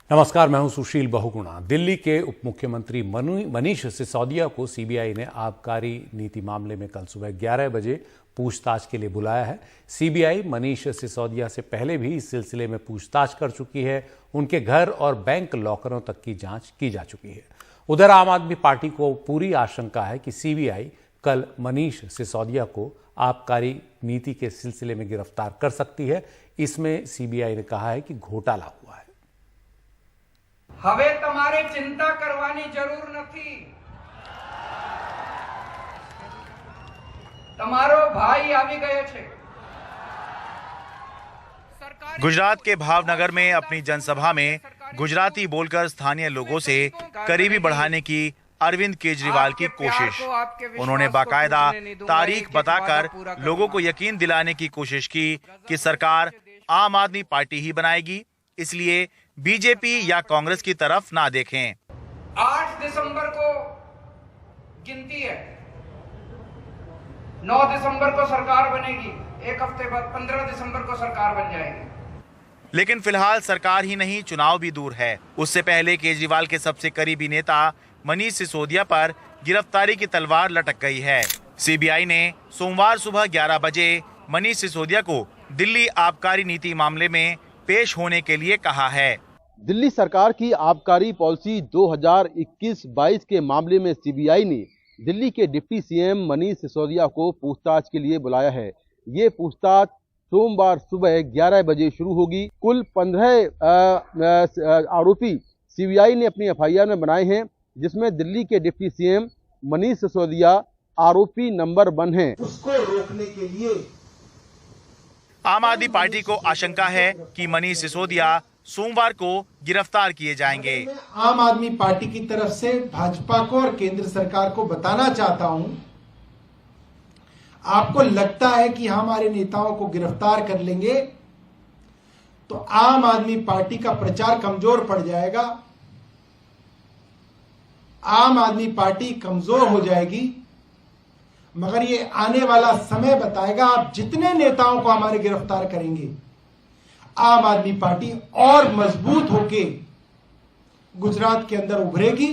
नमस्कार, मैं हूं सुशील बहुगुणा। दिल्ली के उप मुख्यमंत्री मनीष सिसोदिया को सीबीआई ने आबकारी नीति मामले में कल सुबह 11 बजे पूछताछ के लिए बुलाया है। सीबीआई मनीष सिसोदिया से पहले भी इस सिलसिले में पूछताछ कर चुकी है। उनके घर और बैंक लॉकरों तक की जांच की जा चुकी है। उधर आम आदमी पार्टी को पूरी आशंका है कि सीबीआई कल मनीष सिसोदिया को आबकारी नीति के सिलसिले में गिरफ्तार कर सकती है। इसमें सीबीआई ने कहा है कि घोटाला हुआ है। હવે તમારે चिंता करवानी जरूर નથી। તમારો ભાઈ આવી ગયો છે। गुजरात के भावनगर में अपनी जनसभा में गुजराती बोलकर स्थानीय लोगों से करीबी बढ़ाने की अरविंद केजरीवाल की कोशिश। उन्होंने बाकायदा तारीख बताकर लोगों को यकीन दिलाने की कोशिश की कि सरकार आम आदमी पार्टी ही बनाएगी, इसलिए बीजेपी या कांग्रेस की तरफ ना देखें। 8 दिसंबर को गिनती है, 9 दिसंबर को सरकार बनेगी, एक हफ्ते बाद 15 दिसंबर को सरकार बन जाएगी। लेकिन फिलहाल सरकार ही नहीं, चुनाव भी दूर है। उससे पहले केजरीवाल के सबसे करीबी नेता मनीष सिसोदिया पर गिरफ्तारी की तलवार लटक गई है। सीबीआई ने सोमवार सुबह 11 बजे मनीष सिसोदिया को दिल्ली आबकारी नीति मामले में पेश होने के लिए कहा है। दिल्ली सरकार की आबकारी पॉलिसी 2021-22 के मामले में सीबीआई ने दिल्ली के डिप्टी सीएम मनीष सिसोदिया को पूछताछ के लिए बुलाया है। ये पूछताछ सोमवार सुबह 11 बजे शुरू होगी। कुल 15 आरोपी सीबीआई ने अपनी एफआईआर में बनाए हैं, जिसमें दिल्ली के डिप्टी सीएम मनीष सिसोदिया आरोपी नंबर 1 हैं। उसको रोकने के लिए आम आदमी पार्टी को आशंका है कि मनीष सिसोदिया सोमवार को गिरफ्तार किए जाएंगे। आम आदमी पार्टी की तरफ से भाजपा को और केंद्र सरकार को बताना चाहता हूं, आपको लगता है कि हमारे नेताओं को गिरफ्तार कर लेंगे तो आम आदमी पार्टी का प्रचार कमजोर पड़ जाएगा, आम आदमी पार्टी कमजोर हो जाएगी। मगर ये आने वाला समय बताएगा। आप जितने नेताओं को हमारे गिरफ्तार करेंगे, आम आदमी पार्टी और मजबूत होके गुजरात के अंदर उभरेगी।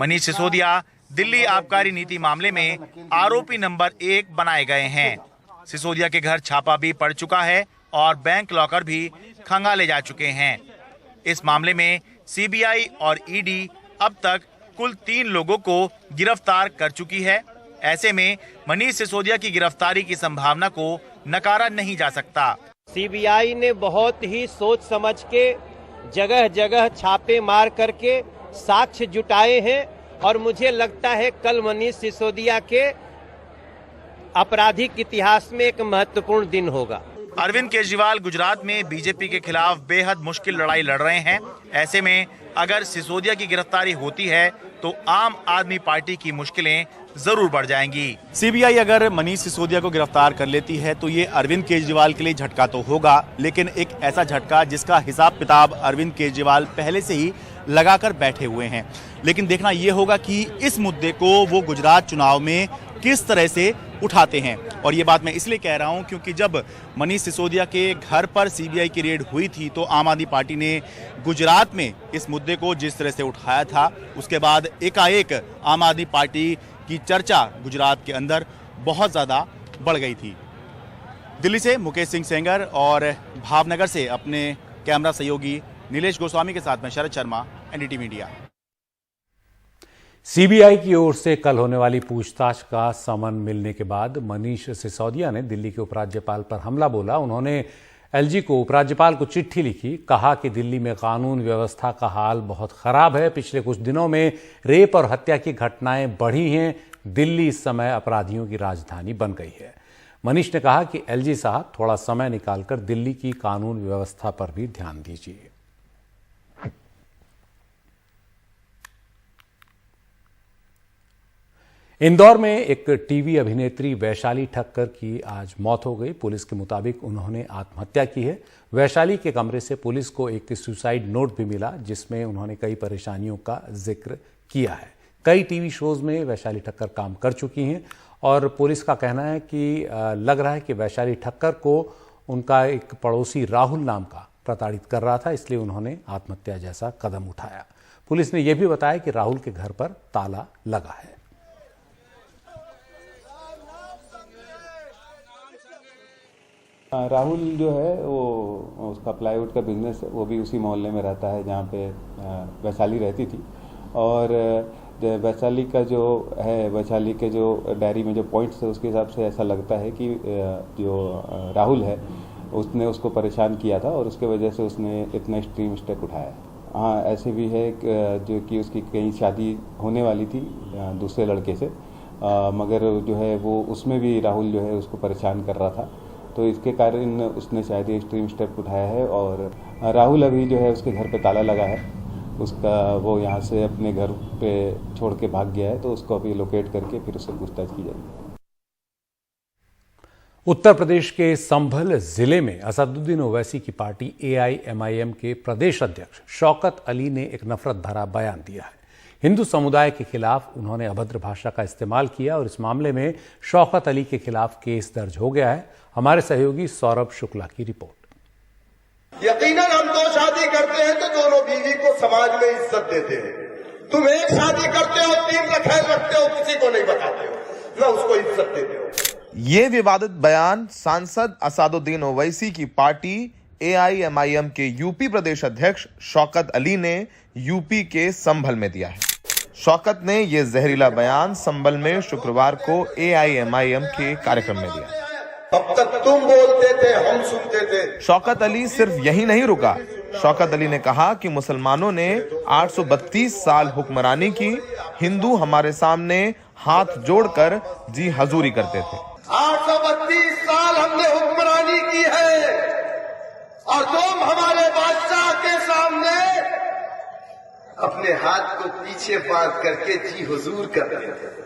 मनीष सिसोदिया दिल्ली आबकारी नीति मामले में आरोपी नंबर 1 बनाए गए हैं। सिसोदिया के घर छापा भी पड़ चुका है और बैंक लॉकर भी खंगाले जा चुके हैं। इस मामले में सीबीआई और ईडी अब तक कुल 3 लोगों को गिरफ्तार कर चुकी है। ऐसे में मनीष सिसोदिया की गिरफ्तारी की संभावना को नकारा नहीं जा सकता। सीबीआई ने बहुत ही सोच समझ के जगह जगह छापे मार करके साक्ष्य जुटाए हैं और मुझे लगता है कल मनीष सिसोदिया के आपराधिक इतिहास में एक महत्वपूर्ण दिन होगा। अरविंद केजरीवाल गुजरात में बीजेपी के खिलाफ बेहद मुश्किल लड़ाई लड़ रहे हैं। ऐसे में अगर सिसोदिया की गिरफ्तारी होती है तो आम आदमी पार्टी की मुश्किलें जरूर बढ़ जाएंगी। सीबीआई अगर मनीष सिसोदिया को गिरफ्तार कर लेती है तो ये अरविंद केजरीवाल के लिए झटका तो होगा, लेकिन एक ऐसा झटका जिसका हिसाब किताब अरविंद केजरीवाल पहले से ही लगाकर बैठे हुए हैं। लेकिन देखना ये होगा कि इस मुद्दे को वो गुजरात चुनाव में किस तरह से उठाते हैं। और ये बात मैं इसलिए कह रहा हूं क्योंकि जब मनीष सिसोदिया के घर पर सीबीआई की रेड हुई थी तो आम आदमी पार्टी ने गुजरात में इस मुद्दे को जिस तरह से उठाया था, उसके बाद एकाएक आम आदमी पार्टी की चर्चा गुजरात के अंदर बहुत ज़्यादा बढ़ गई थी। दिल्ली से मुकेश सिंह सेंगर और भावनगर से अपने कैमरा सहयोगी नीलेश गोस्वामी के साथ में Sharad Sharma, NDT media. CBI की ओर से कल होने वाली पूछताछ का समन मिलने के बाद मनीष सिसोदिया ने दिल्ली के उपराज्यपाल पर हमला बोला। उन्होंने एलजी को उपराज्यपाल को चिट्ठी लिखी, कहा कि दिल्ली में कानून व्यवस्था का हाल बहुत खराब है। पिछले कुछ दिनों में रेप और हत्या की घटनाएं बढ़ी हैं। दिल्ली इस समय अपराधियों की राजधानी बन गई है। मनीष ने कहा कि एलजी साहब थोड़ा समय निकालकर दिल्ली की कानून व्यवस्था पर भी ध्यान दीजिए। इंदौर में एक टीवी अभिनेत्री वैशाली ठक्कर की आज मौत हो गई। पुलिस के मुताबिक उन्होंने आत्महत्या की है। वैशाली के कमरे से पुलिस को एक सुसाइड नोट भी मिला, जिसमें उन्होंने कई परेशानियों का जिक्र किया है। कई टीवी शोज में वैशाली ठक्कर काम कर चुकी हैं और पुलिस का कहना है कि लग रहा है कि वैशाली ठक्कर को उनका एक पड़ोसी राहुल नाम का प्रताड़ित कर रहा था, इसलिए उन्होंने आत्महत्या जैसा कदम उठाया। पुलिस ने यह भी बताया कि राहुल के घर पर ताला लगा है। राहुल जो है वो उसका प्लाईवुड का बिजनेस है, वो भी उसी मोहल्ले में रहता है जहाँ पे वैशाली रहती थी। और वैशाली का जो है, वैशाली के जो डायरी में जो पॉइंट्स है उसके हिसाब से ऐसा लगता है कि जो राहुल है उसने उसको परेशान किया था और उसके वजह से उसने इतना एक्सट्रीम स्टेप उठाया। हाँ, ऐसे भी है जो कि उसकी कहीं शादी होने वाली थी दूसरे लड़के से, मगर जो है वो उसमें भी राहुल जो है उसको परेशान कर रहा था, तो इसके कारण उसने शायद एक्सट्रीम स्टेप उठाया है। और राहुल अभी जो है उसके घर पे ताला लगा है, उसका वो यहाँ से अपने घर पे छोड़ के भाग गया है, तो उसको अभी लोकेट करके फिर उससे पूछताछ की जाएगी। उत्तर प्रदेश के संभल जिले में असदुद्दीन ओवैसी की पार्टी AIMIM के प्रदेश अध्यक्ष शौकत अली ने एक नफरत भरा बयान दिया है। हिंदू समुदाय के खिलाफ उन्होंने अभद्र भाषा का इस्तेमाल किया और इस मामले में शौकत अली के खिलाफ केस दर्ज हो गया है। हमारे सहयोगी सौरभ शुक्ला की रिपोर्ट। यकीनन हम दो शादी करते हैं तो दोनों बीवी को समाज में इज्जत देते हैं। तुम एक शादी करते हो, 3 रखेल रखते हो, किसी को नहीं बताते हो, ना उसको इज्जत देते हो। ये विवादित बयान सांसद असदुद्दीन ओवैसी की पार्टी AIMIM के यूपी प्रदेश अध्यक्ष शौकत अली ने यूपी के संभल में दिया है। शौकत ने यह जहरीला बयान संभल में शुक्रवार को AIMIM के कार्यक्रम में दिया। अब तक तुम बोलते थे, हम सुनते थे। शौकत अली सिर्फ यही नहीं रुका। शौकत अली ने कहा कि मुसलमानों ने 832 साल हुक्मरानी की, हिंदू हमारे सामने हाथ जोड़कर जी हजूरी करते थे। 832 साल हमने हुक्मरानी की है और तुम हमारे बादशाह के सामने अपने हाथ को पीछे बांध करके जी हुजूर करते थे।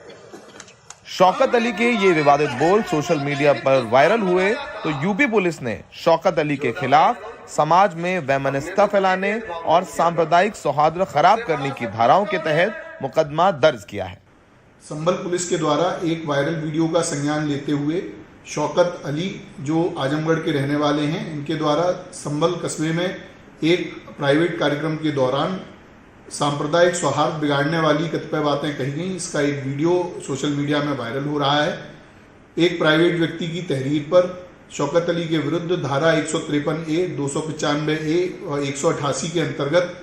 शौकत अली के ये विवादित बोल सोशल मीडिया पर वायरल हुए तो यूपी पुलिस ने शौकत अली के खिलाफ समाज में वैमनस्यता फैलाने और सांप्रदायिक सौहार्द खराब करने की धाराओं के तहत मुकदमा दर्ज किया है। संभल पुलिस के द्वारा एक वायरल वीडियो का संज्ञान लेते हुए शौकत अली, जो आजमगढ़ के रहने वाले हैं, इनके द्वारा संभल कस्बे में एक प्राइवेट कार्यक्रम के दौरान सांप्रदायिक सौहार्द बिगाड़ने वाली कतिपय बातें कही गई। इसका एक वीडियो सोशल मीडिया में वायरल हो रहा है। एक प्राइवेट व्यक्ति की तहरीर पर शौकत अली के विरुद्ध धारा 153A, 295A और 188 के अंतर्गत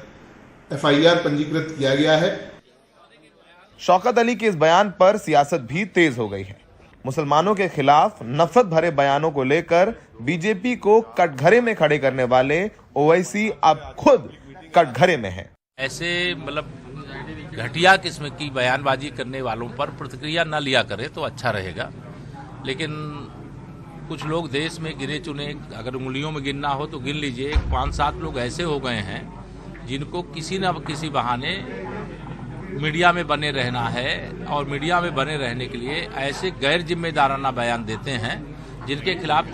FIR पंजीकृत किया गया है। शौकत अली के इस बयान पर सियासत भी तेज हो गई है। मुसलमानों के खिलाफ नफरत भरे बयानों को लेकर बीजेपी को कटघरे में खड़े करने वाले ओवैसी अब खुद कटघरे में हैं। ऐसे मतलब घटिया किस्म की बयानबाजी करने वालों पर प्रतिक्रिया न लिया करे तो अच्छा रहेगा। लेकिन कुछ लोग देश में गिने चुने, अगर उंगलियों में गिनना हो तो गिन लीजिए, 5-7 लोग ऐसे हो गए हैं जिनको किसी न किसी बहाने मीडिया में बने रहना है और मीडिया में बने रहने के लिए ऐसे गैर जिम्मेदाराना बयान देते हैं जिनके खिलाफ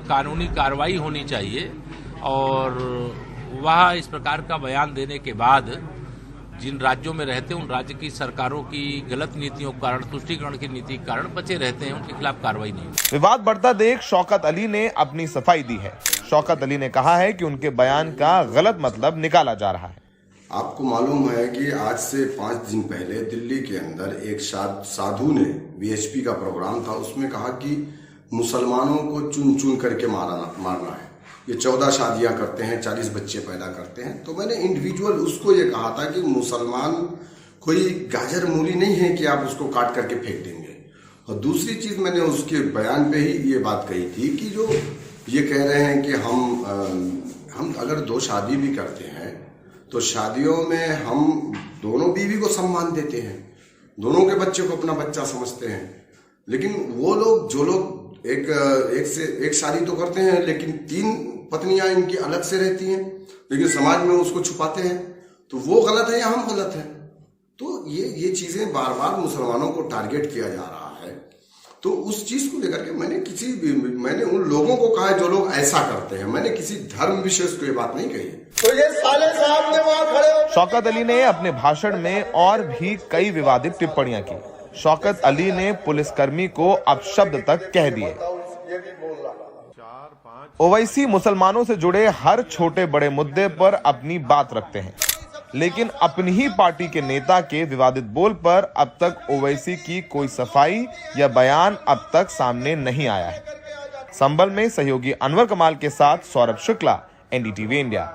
कानूनी कार्रवाई होनी चाहिए। और वह इस प्रकार का बयान देने के बाद जिन राज्यों में रहते हैं उन राज्य की सरकारों की गलत नीतियों के कारण, तुष्टीकरण की नीति के कारण बचे रहते हैं, उनके खिलाफ कार्रवाई नहीं। विवाद बढ़ता देख शौकत अली ने अपनी सफाई दी है। शौकत अली ने कहा है कि उनके बयान का गलत मतलब निकाला जा रहा है। आपको मालूम है कि आज से 5 दिन पहले दिल्ली के अंदर एक साधु ने VHP का प्रोग्राम था, उसमें कहा कि मुसलमानों को चुन चुन करके मारना है। ये 14 शादियां करते हैं, 40 बच्चे पैदा करते हैं। तो मैंने इंडिविजुअल उसको ये कहा था कि मुसलमान कोई गाजर मूली नहीं है कि आप उसको काट करके फेंक देंगे। और दूसरी चीज मैंने उसके बयान पे ही ये बात कही थी कि जो ये कह रहे हैं कि हम अगर 2 शादी भी करते हैं तो शादियों में हम दोनों बीवी को सम्मान देते हैं, दोनों के बच्चे को अपना बच्चा समझते हैं। लेकिन वो लोग, जो लोग एक शादी तो करते हैं लेकिन 3 पत्नियां इनकी अलग से रहती हैं, लेकिन समाज में उसको छुपाते हैं, तो वो गलत है या हम गलत हैं? तो ये चीजें बार बार मुसलमानों को टारगेट किया जा रहा है। तो उस चीज को लेकर के मैंने उन लोगों को कहा है जो लोग ऐसा करते हैं। मैंने किसी धर्म विशेष को ये बात नहीं कही। तो ये साले साहब ने वहां खड़े। शौकत अली ने अपने भाषण में और भी कई विवादित टिप्पणियां की। शौकत अली ने पुलिसकर्मी को अपशब्द तक कह दिए। ओवैसी मुसलमानों से जुड़े हर छोटे बड़े मुद्दे पर अपनी बात रखते हैं, लेकिन अपनी ही पार्टी के नेता के विवादित बोल पर अब तक ओवैसी की कोई सफाई या बयान अब तक सामने नहीं आया है। संभल में सहयोगी अनवर कमाल के साथ सौरभ शुक्ला, एनडीटीवी इंडिया।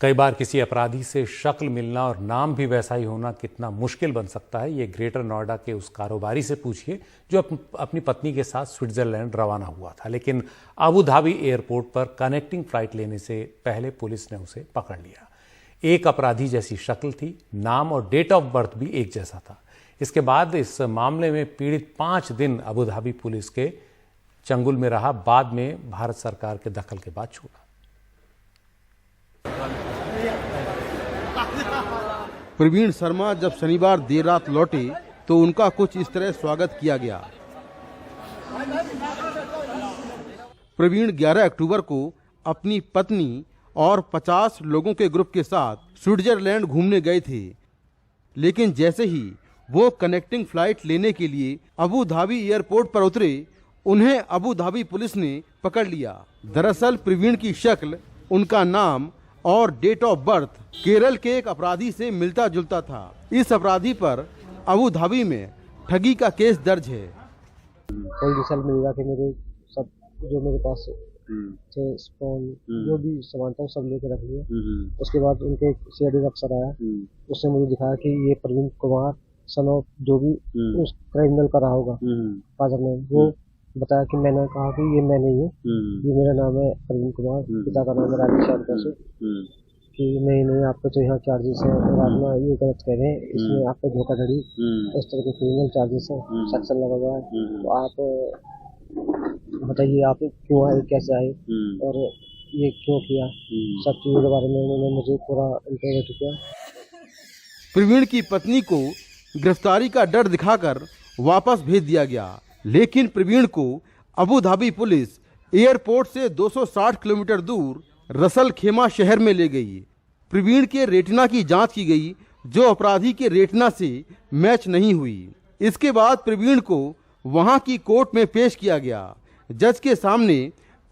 कई बार किसी अपराधी से शक्ल मिलना और नाम भी वैसा ही होना कितना मुश्किल बन सकता है, ये ग्रेटर नोएडा के उस कारोबारी से पूछिए जो अपनी पत्नी के साथ स्विट्जरलैंड रवाना हुआ था, लेकिन अबू धाबी एयरपोर्ट पर कनेक्टिंग फ्लाइट लेने से पहले पुलिस ने उसे पकड़ लिया। एक अपराधी जैसी शक्ल थी, नाम और डेट ऑफ बर्थ भी एक जैसा था। इसके बाद इस मामले में पीड़ित 5 दिन अबू धाबी पुलिस के चंगुल में रहा, बाद में भारत सरकार के दखल के बाद छोड़ा। प्रवीण शर्मा जब शनिवार देर रात लौटे तो उनका कुछ इस तरह स्वागत किया गया। प्रवीण 11 अक्टूबर को अपनी पत्नी और 50 लोगों के ग्रुप के साथ स्विट्जरलैंड घूमने गए थे, लेकिन जैसे ही वो कनेक्टिंग फ्लाइट लेने के लिए अबू धाबी एयरपोर्ट पर उतरे, उन्हें अबू धाबी पुलिस ने पकड़ लिया। दरअसल प्रवीण की शक्ल, उनका नाम और डेट ऑफ बर्थ केरल के एक अपराधी से मिलता जुलता था। इस अपराधी पर अबू धाबी में ठगी का केस दर्ज है। कई डिटेल मिलेगा कि मेरे सब जो मेरे पास थे स्पोन जो भी सामान था सब लेके रख लिए। उसके बाद उनके सीआईडी अफसर आया, उसने मुझे दिखाया कि ये प्रवीण कुमार सन ऑफ जो भी उस क्रिमिनल का रहा होगा फादर ने, वो बताया कि मैंने कहा कि ये मैं नहीं हूँ, ये मेरा नाम है प्रवीण कुमार, पिता का नाम है राजेश से, कि नहीं आप पे तो यहाँ चार्जेस है और आप ना ये गलत कह रहे हैं, इसमें आप पे धोखाधड़ी इस तरह के क्रिमिनल चार्जेस है, सेक्शन लगा हुआ है, तो आप बताइए आप क्यों आए, कैसे आए और ये क्यों किया, सब चीजों के बारे में उन्होंने मुझे पूरा इंटरोगेट किया। प्रवीण की पत्नी को गिरफ्तारी का डर दिखाकर वापस भेज दिया गया, लेकिन प्रवीण को अबू धाबी पुलिस एयरपोर्ट से 260 किलोमीटर दूर रसल खेमा शहर में ले गई। प्रवीण के रेटिना की जांच की गई, जो अपराधी के रेटिना से मैच नहीं हुई। इसके बाद प्रवीण को वहां की कोर्ट में पेश किया गया। जज के सामने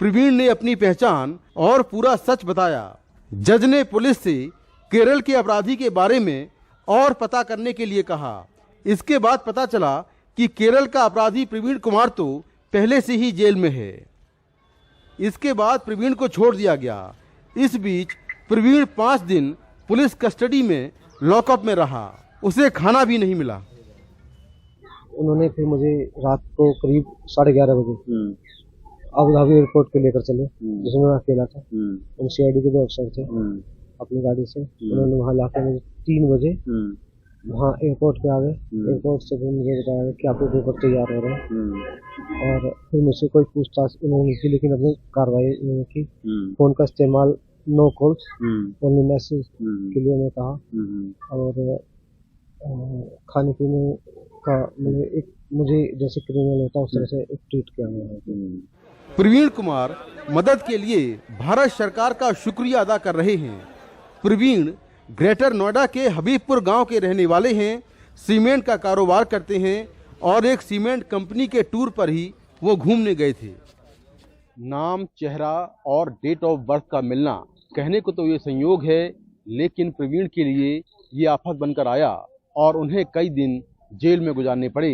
प्रवीण ने अपनी पहचान और पूरा सच बताया। जज ने पुलिस से केरल के अपराधी के बारे में और पता करने के लिए कहा। इसके बाद पता चला कि केरल का अपराधी प्रवीण कुमार तो पहले से ही जेल में है। इसके बाद प्रवीण को छोड़ दिया गया। इस बीच प्रवीण 5 दिन पुलिस कस्टडी में लॉकअप में रहा, उसे खाना भी नहीं मिला। उन्होंने फिर मुझे रात को करीब 11:30 बजे अबू धाबी एयरपोर्ट पे लेकर चले, जिसमें मैं अकेला था। उन सीआईडी के 2 अफसर थे, अपनी गाड़ी से उन्होंने वहाँ लाकर मुझे 3 बजे वहाँ एयरपोर्ट पे आ गए। एयरपोर्ट से फिर मुझे बताया कि आपके पेपर तैयार हो रहे हैं, और फिर मुझसे कोई पूछताछ उन्होंने की, लेकिन अपनी कार्रवाई उन्होंने की। फोन का इस्तेमाल नो कॉल्स ओनली मैसेज के लिए उन्होंने कहा, और खाने पीने का मुझे जैसे क्रिमिनल होता है उस तरह से एक ट्रीट किया गया। प्रवीण कुमार मदद के लिए भारत सरकार का शुक्रिया अदा कर रहे हैं। प्रवीण ग्रेटर नोएडा के हबीबपुर गांव के रहने वाले हैं, सीमेंट का कारोबार करते हैं और एक सीमेंट कंपनी के टूर पर ही वो घूमने गए थे। नाम, चेहरा और डेट ऑफ बर्थ का मिलना कहने को तो ये संयोग है, लेकिन प्रवीण के लिए ये आफत बनकर आया और उन्हें कई दिन जेल में गुजारने पड़े।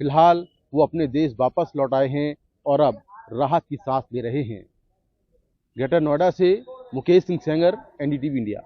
फिलहाल वो अपने देश वापस लौट आए हैं और अब राहत की सांस ले रहे हैं। ग्रेटर नोएडा से मुकेश सिंह सेंगर, एनडीटीवी इंडिया।